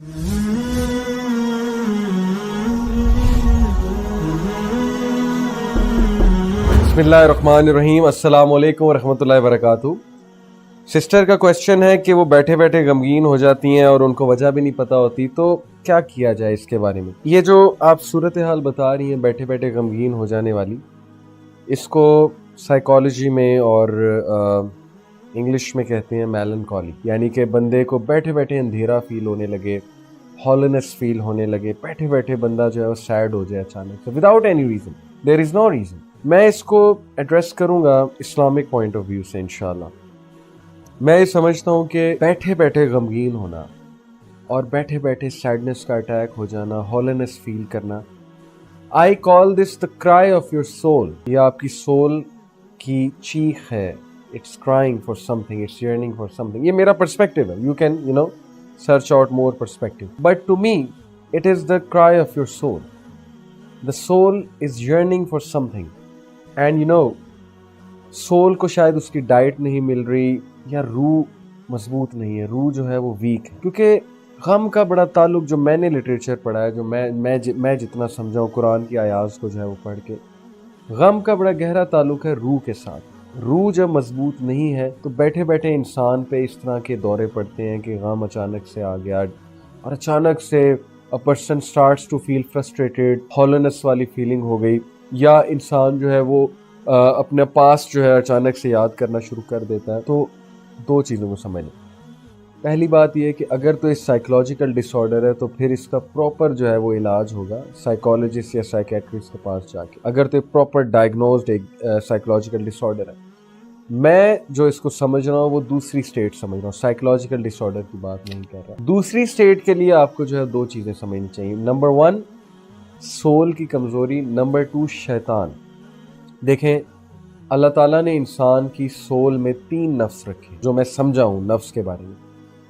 बिस्मिल्लाहिर्रहमानिर्रहीम, अस्सलाम वालेकुम वरहमतुल्लाहि वबरकातुहू। सिस्टर का क्वेश्चन है कि वो बैठे बैठे गमगीन हो जाती हैं और उनको वजह भी नहीं पता होती, तो क्या किया जाए इसके बारे में। ये जो आप सूरत हाल बता रही हैं बैठे बैठे गमगीन हो जाने वाली, इसको साइकोलॉजी में और इंग्लिश में कहते हैं मेलनकॉली, यानी कि बंदे को बैठे बैठे अंधेरा फील होने लगे, हॉलोनेस फील होने लगे, बैठे बैठे बंदा जो है वो सैड हो जाए अचानक से without any reason, there is no reason. मैं इसको एड्रेस करूंगा इस्लामिक पॉइंट ऑफ व्यू से इंशाल्लाह। मैं ये समझता हूँ कि बैठे बैठे गमगीन होना और बैठे बैठे सैडनेस का अटैक हो जाना, हॉलोनेस फील करना, I call this the cry of your soul. ये आपकी सोल की चीख है, it's crying for something, it's yearning for something. ये मेरा पर्सपेक्टिव है, you can search out more perspective, but to me it is the cry of your soul. The soul is yearning for something, and soul को शायद उसकी diet नहीं मिल रही या रूह मजबूत नहीं है, रूह जो है वो वीक है। क्योंकि गम का बड़ा ताल्लुक, जो मैंने लिटरेचर पढ़ा है, जो मैं जितना समझा हूँ कुरान की आयात को जो है वो पढ़ के, गम का बड़ा गहरा ताल्लुक है रूह के साथ। रूह जब मजबूत नहीं है तो बैठे बैठे इंसान पे इस तरह के दौरे पड़ते हैं कि गम अचानक से आ गया और अचानक से a person starts to feel frustrated, hollowness वाली फीलिंग हो गई, या इंसान जो है वो अपने पास जो है अचानक से याद करना शुरू कर देता है। तो दो चीज़ों को समझ लें। पहली बात यह है कि अगर तो इस साइकोलॉजिकल डिसऑर्डर है तो फिर इसका प्रॉपर जो है वो इलाज होगा साइकोलॉजिस्ट या साइकेट्रिस्ट के पास जाके, अगर तो प्रॉपर डायग्नोज्ड एक साइकोलॉजिकल डिसऑर्डर है। मैं जो इसको समझ रहा हूँ वो दूसरी स्टेट समझ रहा हूँ, साइकोलॉजिकल डिसऑर्डर की बात नहीं कर रहा। दूसरी स्टेट के लिए आपको जो है दो चीज़ें समझनी चाहिए। नंबर 1 सोल की कमज़ोरी, नंबर 2 शैतान। देखें, अल्लाह ताला ने इंसान की सोल में 3 नफ्स रखे, जो मैं समझा हूँ नफ्स के बारे में।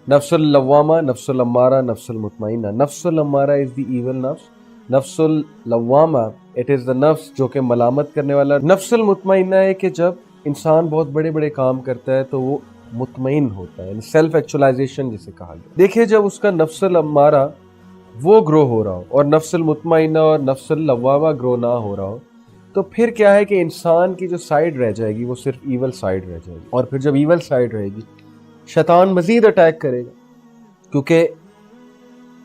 नफ्सुल लव्वामा, नफ्सुल अम्मारा, नफ्सुल मुतमइन्ना। नफ्सुल अम्मारा इज़ द ईविल नफ्स, नफ्सुल लव्वामा इट इज़ द नफ्स जो कि मलामत करने वाला। नफ्सुल मुतमइन्ना है कि जब इंसान बहुत बड़े बड़े काम करता है तो वो मुतमइन होता है, सेल्फ एक्चुअलाइजेशन जिसे कहा गया। देखिए, जब उसका नफ्सुल अम्मारा वो ग्रो हो रहा हो और नफ्सुल मुतमइन्ना और नफ्सुल लव्वामा ग्रो ना हो रहा हो, तो फिर क्या है कि इंसान की जो साइड रह जाएगी वो सिर्फ ईवल साइड रह जाएगी। और फिर जब ईवल साइड रहेगी, शैतान मजीद अटैक करेगा, क्योंकि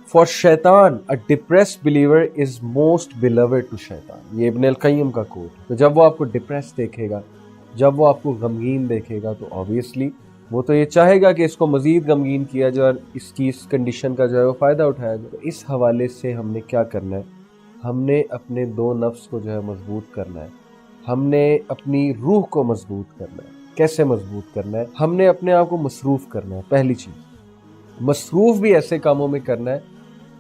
फॉर शैतान a depressed believer is most beloved to शैतान। ये इब्न अल क़य्यिम का कोट। तो जब वो आपको डिप्रेस देखेगा, जब वो आपको गमगीन देखेगा, तो ऑब्वियसली वो तो ये चाहेगा कि इसको मजीद गमगीन किया जाए और इसकी इस कंडीशन का जो है वो फ़ायदा उठाया जाए। तो इस हवाले से हमने क्या करना है, हमने अपने 2 नफ्स को जो है मजबूत करना है, हमने अपनी रूह को मजबूत करना है। कैसे मजबूत करना है? हमने अपने आप को मसरूफ़ करना है। पहली चीज़, मसरूफ़ भी ऐसे कामों में करना है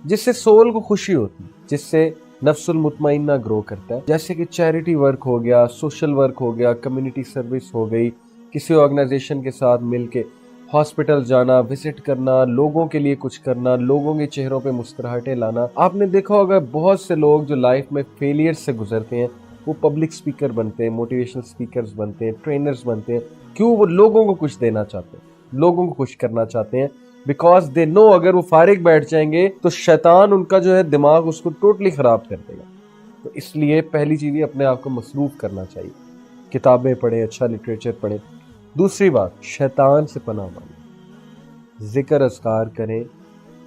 जिससे सोल को खुशी होती है, जिससे नफ्सुल मुतमइन्ना ग्रो करता है। जैसे कि चैरिटी वर्क हो गया, सोशल वर्क हो गया, कम्युनिटी सर्विस हो गई, किसी ऑर्गेनाइजेशन के साथ मिलके हॉस्पिटल जाना, विजिट करना, लोगों के लिए कुछ करना, लोगों के चेहरों पे मुस्कुराहटें लाना। आपने देखा होगा बहुत से लोग जो लाइफ में फेलियर से गुजरते हैं वो पब्लिक स्पीकर बनते हैं, मोटिवेशनल स्पीकर्स बनते हैं, ट्रेनर्स बनते हैं। क्यों? वो लोगों को कुछ देना चाहते हैं, लोगों को खुश करना चाहते हैं, बिकॉज दे नो अगर वो फारिग बैठ जाएंगे तो शैतान उनका जो है दिमाग उसको टोटली ख़राब कर देगा। तो इसलिए पहली चीज़ अपने आप को मसरूफ़ करना चाहिए, किताबें पढ़ें, अच्छा लिटरेचर पढ़ें। दूसरी बात, शैतान से पनाह मांगें, ज़िक्र अज़कार करें,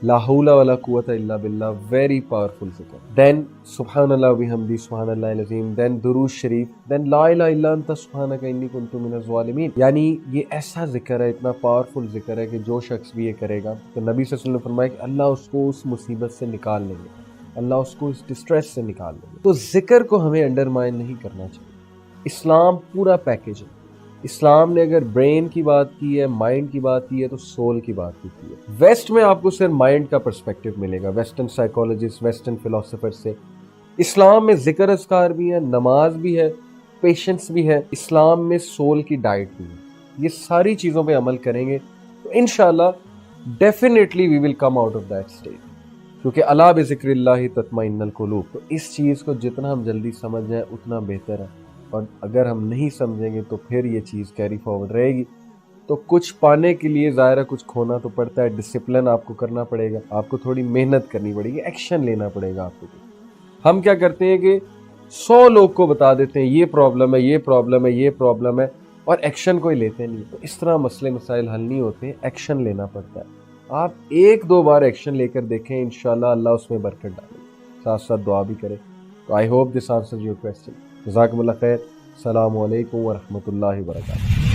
ला हौला वला कुव्वता इल्ला बिल्लाह, वेरी पावरफुल ज़िक्र। देन सुब्हानल्लाह व बिहम्दी सुब्हानल्लाहिल अज़ीम, देन दुरूद शरीफ, देन ला इलाहा इल्ला अंता सुब्हानका इन्नी कुन्तु मिनज़ ज़ालिमीन। यानी ये ऐसा ज़िक्र है, इतना पावरफुल ज़िक्र है कि जो शख्स भी ये करेगा तो नबी सल्लल्लाहु अलैहि वसल्लम ने फरमाया कि अल्लाह उसको उस मुसीबत से निकाल लेंगे, अल्लाह उसको इस डिस्ट्रेस से निकाल लेंगे। तो ज़िक्र को हमें अंडरमाइन नहीं करना चाहिए। इस्लाम पूरा पैकेज है। इस्लाम ने अगर ब्रेन की बात की है, माइंड की बात की है, तो सोल की बात की है। वेस्ट में आपको सिर्फ माइंड का पर्सपेक्टिव मिलेगा, वेस्टर्न साइकोलॉजिस्ट, वेस्टर्न फिलोसोफर से। इस्लाम में जिक्र अज़कार भी है, नमाज भी है, पेशेंस भी है, इस्लाम में सोल की डाइट भी है। ये सारी चीज़ों पे अमल करेंगे तो इंशाल्लाह definitely we will come out of that state, क्योंकि अला बिज़िक्रिल्लाहि तत्मइन्नुल क़ुलूब। तो इस चीज़ को जितना हम जल्दी समझ जाएं उतना बेहतर है, और अगर हम नहीं समझेंगे तो फिर ये चीज़ कैरी फॉरवर्ड रहेगी تو کچھ پانے کے لیے ظاہر ہے کچھ کھونا تو پڑتا ہے. ڈسپلن آپ کو کرنا پڑے گا, آپ کو تھوڑی محنت کرنی پڑے گی, ایکشن لینا پڑے گا آپ کو. ہم کیا کرتے ہیں کہ 100 لوگ کو بتا دیتے ہیں یہ پرابلم ہے, یہ پرابلم ہے, یہ پرابلم ہے, اور ایکشن کوئی لیتے نہیں. تو اس طرح مسئلے مسائل حل نہیں ہوتے, ایکشن لینا پڑتا ہے. آپ 1-2 بار ایکشن لے کر دیکھیں, انشاءاللہ اللہ اس میں برکت ڈالے, ساتھ ساتھ دعا بھی کریں. تو I hope this answers your question. جزاکم اللہ خیر. السلام علیکم ورحمۃ اللہ وبرکاتہ.